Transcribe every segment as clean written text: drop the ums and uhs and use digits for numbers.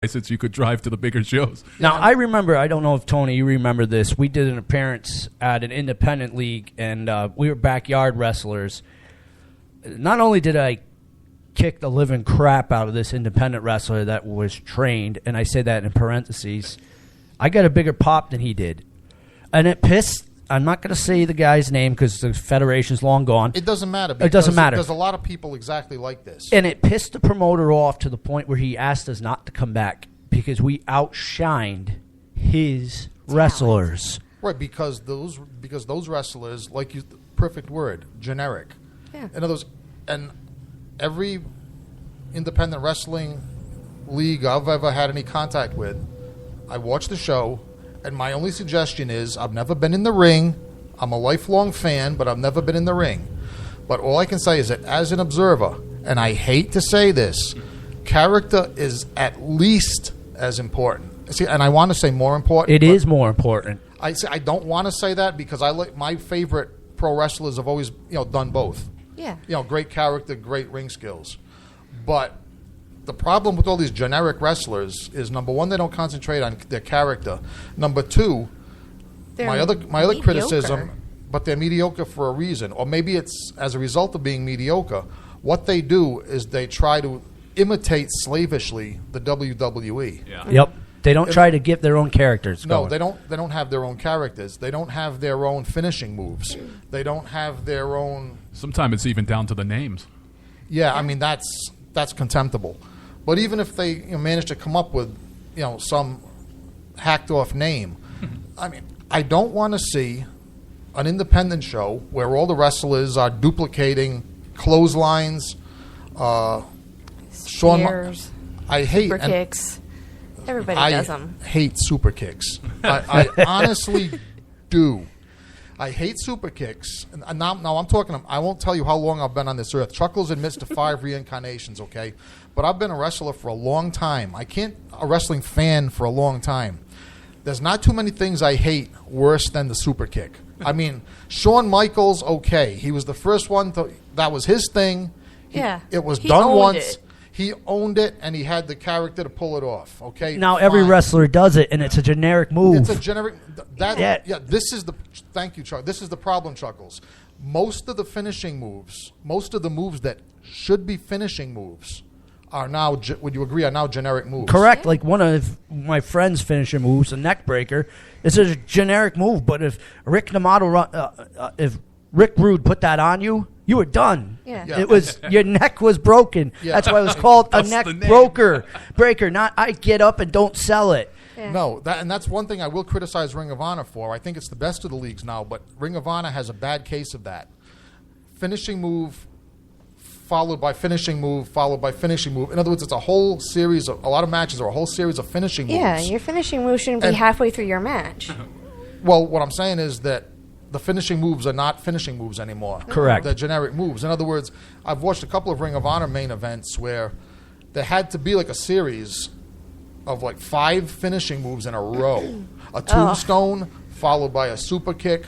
license, you could drive to the bigger shows. Now, I remember, I don't know if, Tony, you remember this. We did an appearance at an independent league, and we were backyard wrestlers. Not only did I kick the living crap out of this independent wrestler that was trained, and I say that in parentheses, I got a bigger pop than he did. And it pissed. I'm not going to say the guy's name because the federation's long gone. It doesn't matter. It doesn't matter. There's a lot of people exactly like this. And it pissed the promoter off to the point where he asked us not to come back because we outshined his wrestlers. Right, because those wrestlers, like you, perfect word, generic. Yeah. In other words, and every independent wrestling league I've ever had any contact with, I watch the show. And my only suggestion is, I've never been in the ring. I'm a lifelong fan, but I've never been in the ring. But all I can say is that as an observer, and I hate to say this, character is at least as important. See, and I want to say more important. It is more important. I don't want to say that because I like my favorite pro wrestlers have always done both. Yeah. Great character, great ring skills. But the problem with all these generic wrestlers is, number one, they don't concentrate on their character. Number two, my other criticism, but they're mediocre for a reason. Or maybe it's as a result of being mediocre. What they do is they try to imitate slavishly the WWE. Yeah. Yep. They don't try to get their own characters going. No, they don't have their own characters. They don't have their own finishing moves. They don't have their own... Sometimes it's even down to the names. Yeah, I mean, that's contemptible. But even if they manage to come up with, some hacked off name, I mean, I don't want to see an independent show where all the wrestlers are duplicating clotheslines, Spears, I hate super kicks. Everybody does them. I hate super kicks. I honestly do. I hate super kicks. And now I'm talking. I won't tell you how long I've been on this earth. Chuckles admits to 5 reincarnations, okay? But I've been a wrestler for a long time. A wrestling fan for a long time. There's not too many things I hate worse than the super kick. I mean, Shawn Michaels, okay. He was the first one. That was his thing. It was done once. He owned it, and he had the character to pull it off. Okay. Now every wrestler does it, and it's a generic move. It's a generic. This is the. Thank you, Chuck. This is the problem, Chuckles. Most of the finishing moves, most of the moves that should be finishing moves, are now. Would you agree? Are now generic moves. Correct. Like one of my friend's finishing moves, a neck breaker, is a generic move. But if Rick Rude put that on you, you were done. Yeah. It was your neck was broken. Yeah. That's why it was called a neck breaker. Not I get up and don't sell it. Yeah. No, that's one thing I will criticize Ring of Honor for. I think it's the best of the leagues now, but Ring of Honor has a bad case of that. Finishing move followed by finishing move followed by finishing move. In other words, it's a whole series of a lot of matches or a whole series of finishing moves. Yeah, your finishing move shouldn't be halfway through your match. Well, what I'm saying is that the finishing moves are not finishing moves anymore. Correct. They're generic moves. In other words, I've watched a couple of Ring of Honor main events where there had to be like a series of like 5 finishing moves in a row. A tombstone followed by a super kick,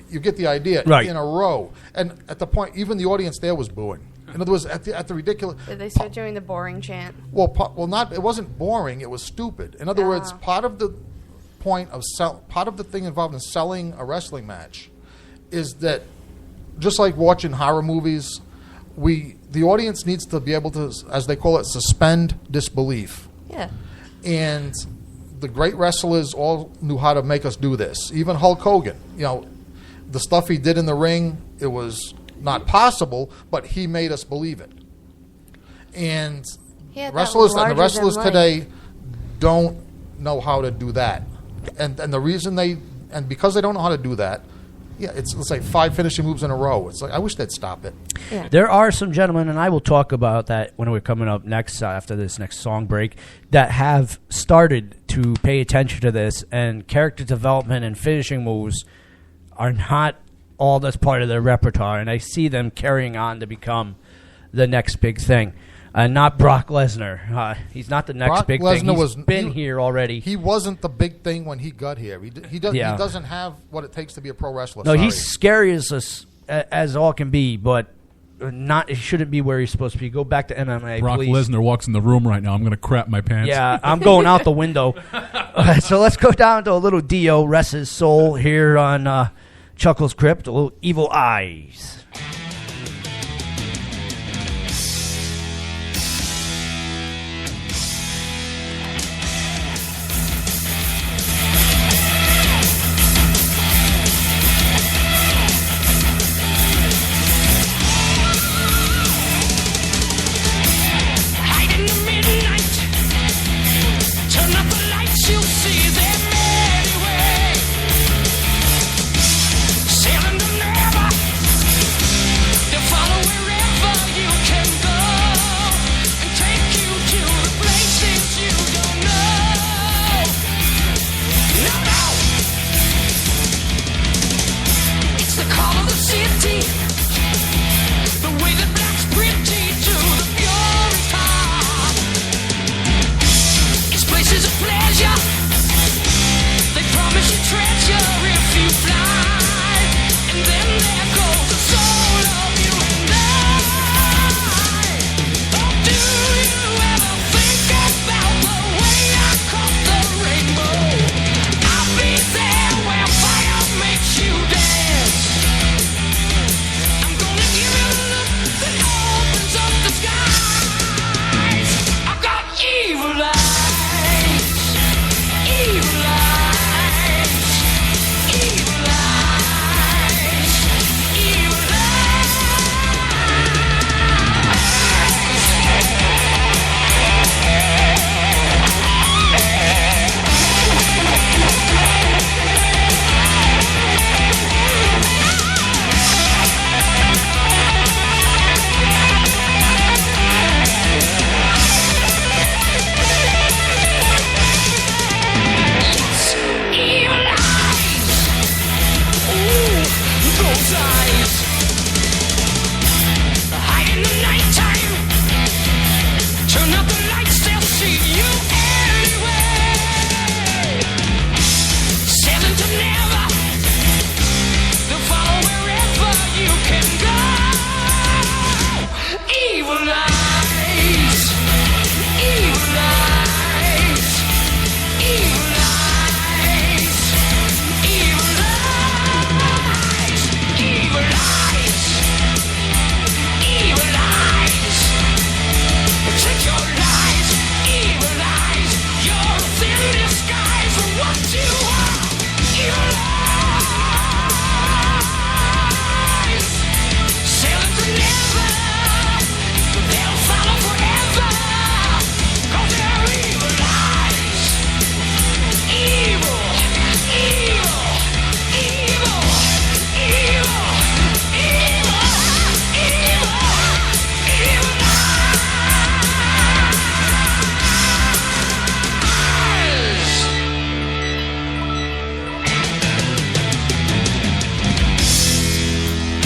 you get the idea, right, in a row. And at the point, even the audience there was booing. In other words, at the ridiculous... Did they start doing the boring chant? It wasn't boring, it was stupid. In other words, part of the thing involved in selling a wrestling match is that, just like watching horror movies, the audience needs to be able to, as they call it, suspend disbelief. Yeah. And the great wrestlers all knew how to make us do this. Even Hulk Hogan, the stuff he did in the ring, it was not possible, but he made us believe it. And the wrestlers today don't know how to do that. And the reason because they don't know how to do that, it's like 5 finishing moves in a row. It's like, I wish they'd stop it. Yeah. There are some gentlemen, and I will talk about that when we're coming up next after this next song break, that have started to pay attention to this, and character development and finishing moves are not all that's part of their repertoire, and I see them carrying on to become the next big thing. Not Brock Lesnar. He's not the next big thing. He's been here already. He wasn't the big thing when he got here. He doesn't have what it takes to be a pro wrestler. No, he's scary as all can be, but not. It shouldn't be where he's supposed to be. Go back to MMA, Brock please. Lesnar walks in the room right now. I'm going to crap my pants. Yeah, I'm going out the window. So let's go down to a little Dio, rest his soul, here on Chuckles Crypt, a little Evil Eyes.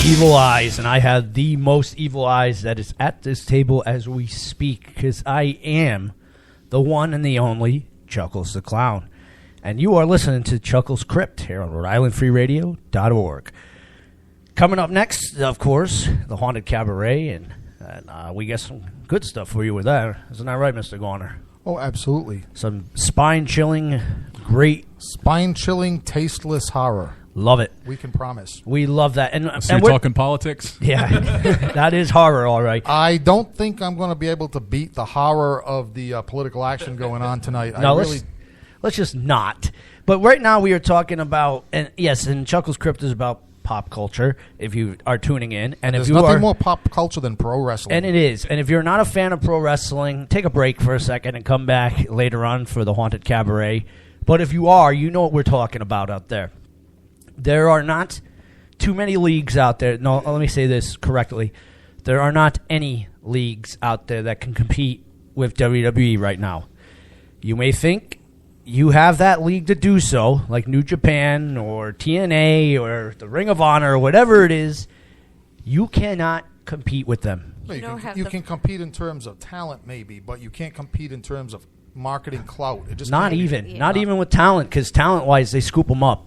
Evil Eyes, and I have the most evil eyes that is at this table as we speak, because I am the one and the only Chuckles the Clown. And you are listening to Chuckles Crypt here on Rhode Coming up next, of course, the Haunted Cabaret, and we got some good stuff for you with that. Isn't that right, Mr. Garner? Oh, absolutely. Some spine-chilling, great... Spine-chilling, tasteless horror. Love it. We can promise. We love that. So you're talking politics? Yeah, that is horror, all right. I don't think I'm going to be able to beat the horror of the political action going on tonight. No, let's just not. But right now we are talking about, and yes, and Chuckles Crypt is about pop culture, if you are tuning in. And There's if you nothing more pop culture than pro wrestling. And it is. And if you're not a fan of pro wrestling, take a break for a second and come back later on for the Haunted Cabaret. But if you are, you know what we're talking about out there. There are not too many leagues out there. No, let me say this correctly. There are not any leagues out there that can compete with WWE right now. You may think you have that league to do so, like New Japan or TNA or the Ring of Honor or whatever it is. You cannot compete with them. You can compete in terms of talent, maybe, but you can't compete in terms of marketing clout. It just not even with talent, because talent-wise, they scoop them up.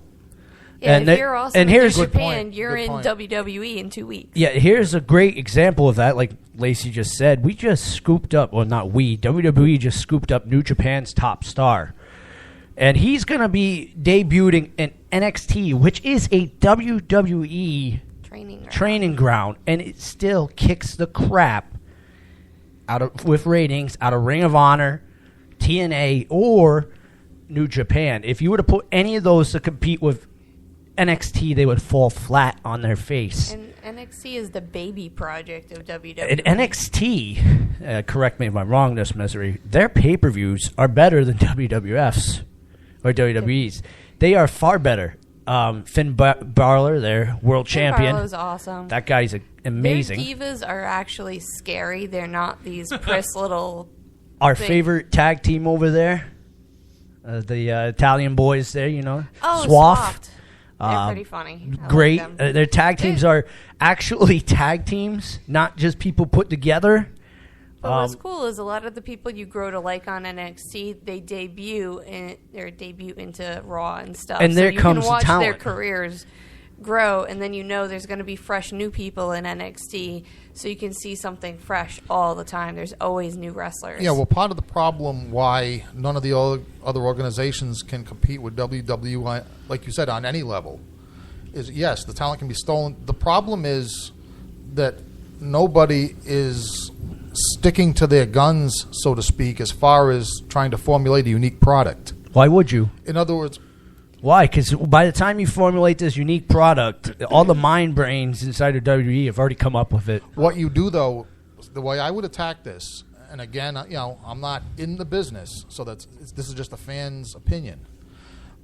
Yeah, And if that- you're awesome and in here's- Japan, Good point, you're good in point. WWE in 2 weeks. Yeah, here's a great example of that. Like Lacey just said, we just scooped up, well, not we, WWE just scooped up New Japan's top star. And he's going to be debuting in NXT, which is a WWE training ground. And it still kicks the crap with ratings out of Ring of Honor, TNA, or New Japan. If you were to put any of those to compete with NXT, they would fall flat on their face. And NXT is the baby project of WWE. And NXT, correct me if I'm wrong, this misery, their pay-per-views are better than WWF's or WWE's. They are far better. Finn Balor, their world champion. Balor's awesome. That guy's amazing. Their divas are actually scary. They're not these pris little... Our thing. favorite tag team over there, the Italian boys there, Oh, Swaff. Swaft. They're pretty funny. I like Great. them. Their tag teams are actually tag teams, not just people put together. But what's cool is a lot of the people you grow to like on NXT, they debut into Raw and stuff. And there so comes you can watch talent. their careers grow, and then there's going to be fresh new people in NXT, so you can see something fresh all the time. There's always new wrestlers. Yeah, well, part of the problem why none of the other organizations can compete with WWE, like you said, on any level, is yes, the talent can be stolen. The problem is that nobody is sticking to their guns, so to speak, as far as trying to formulate a unique product. Why would you? In other words, Why? Because by the time you formulate this unique product, all the mind brains inside of WWE have already come up with it. what you do, though, the way I would attack this, and again, I'm not in the business, so this is just a fan's opinion.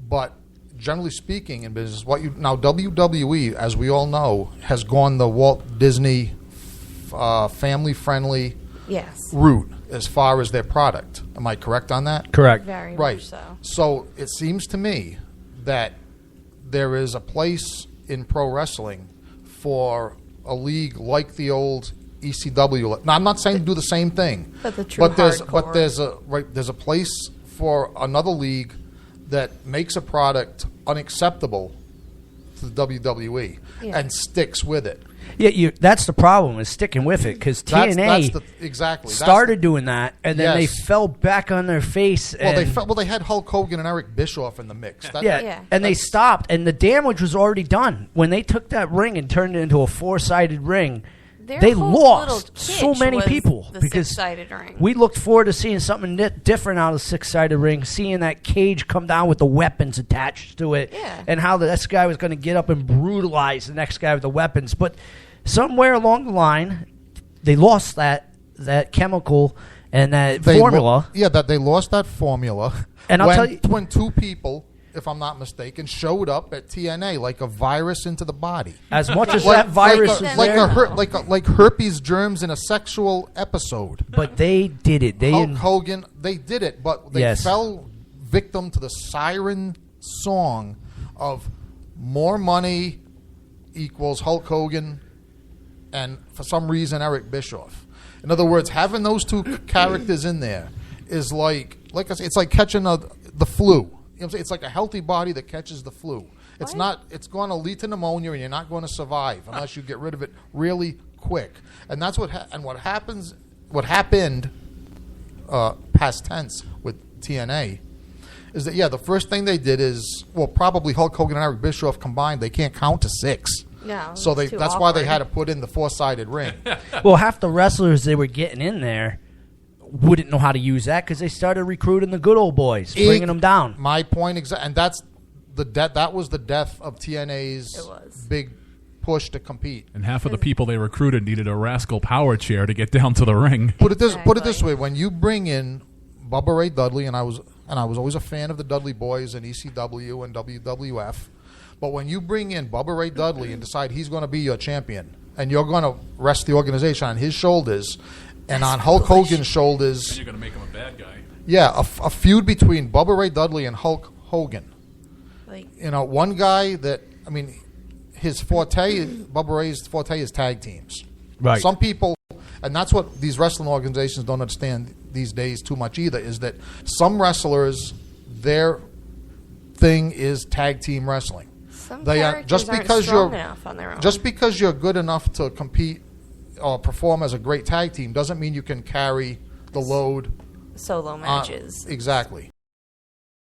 But generally speaking, in business, now WWE, as we all know, has gone the Walt Disney family-friendly Yes. route as far as their product. Am I correct on that? Correct. Very Right. much so. So it seems to me that there is a place in pro wrestling for a league like the old ECW. Now, I'm not saying do the same thing, But the true hardcore. there's a place for another league that makes a product unacceptable to the WWE Yeah. and sticks with it. Yeah, that's the problem is sticking with it because TNA Exactly started doing that and then they Yes. fell back on their face. They had Hulk Hogan and Eric Bischoff in the mix. Yeah. And they stopped, and the damage was already done when they took that ring and turned it into a four-sided ring. Their They whole lost little so kitsch many was people the because six-sided ring. we looked forward to seeing something different out of the six-sided ring, seeing that cage come down with the weapons attached to it, Yeah. and how this guy was going to get up and brutalize the next guy with the weapons. But somewhere along the line, they lost that chemical and that formula. That they lost that formula. And I'll tell you- when two people, if I'm not mistaken, showed up at TNA like a virus into the body. As much as that virus was there, like herpes germs in a sexual episode. but they did it. Hulk Hogan, they did it, but they Yes. fell victim to the siren song of more money equals Hulk Hogan and, for some reason, Eric Bischoff. In other words, having those two characters in there is like I said, it's like catching the flu. You know what I'm saying? It's like a healthy body that catches the flu. It's not. It's going to lead to pneumonia, and you're not going to survive unless you get rid of it really quick. And that's what happens. What happened, past tense, with TNA, is that the first thing they did is probably Hulk Hogan and Eric Bischoff combined. They can't count to 6. No, So it's too that's why they awkward. had to put in the four-sided ring. Well, half the wrestlers they were getting in there wouldn't know how to use that because they started recruiting the good old boys, bringing them down. My point exactly, and that's that was the death of TNA's It was. big push to compete. And half of the people they recruited needed a rascal power chair to get down to the ring. Put it this Exactly. way: when you bring in Bubba Ray Dudley, and I was always a fan of the Dudley Boys and ECW and WWF, but when you bring in Bubba Ray Dudley and decide he's going to be your champion, and you're going to rest the organization on his shoulders and on Hulk Hogan's shoulders, You're going to make him a bad guy. a feud between Bubba Ray Dudley and Hulk Hogan. Like, One guy that, his forte, Bubba Ray's forte is tag teams. Right. Some people, and that's what these wrestling organizations don't understand these days too much either, is that some wrestlers, their thing is tag team wrestling. Some They are characters just aren't because strong you're enough on their own. just because you're good enough to compete or perform as a great tag team doesn't mean you can carry the load. Solo matches. Exactly.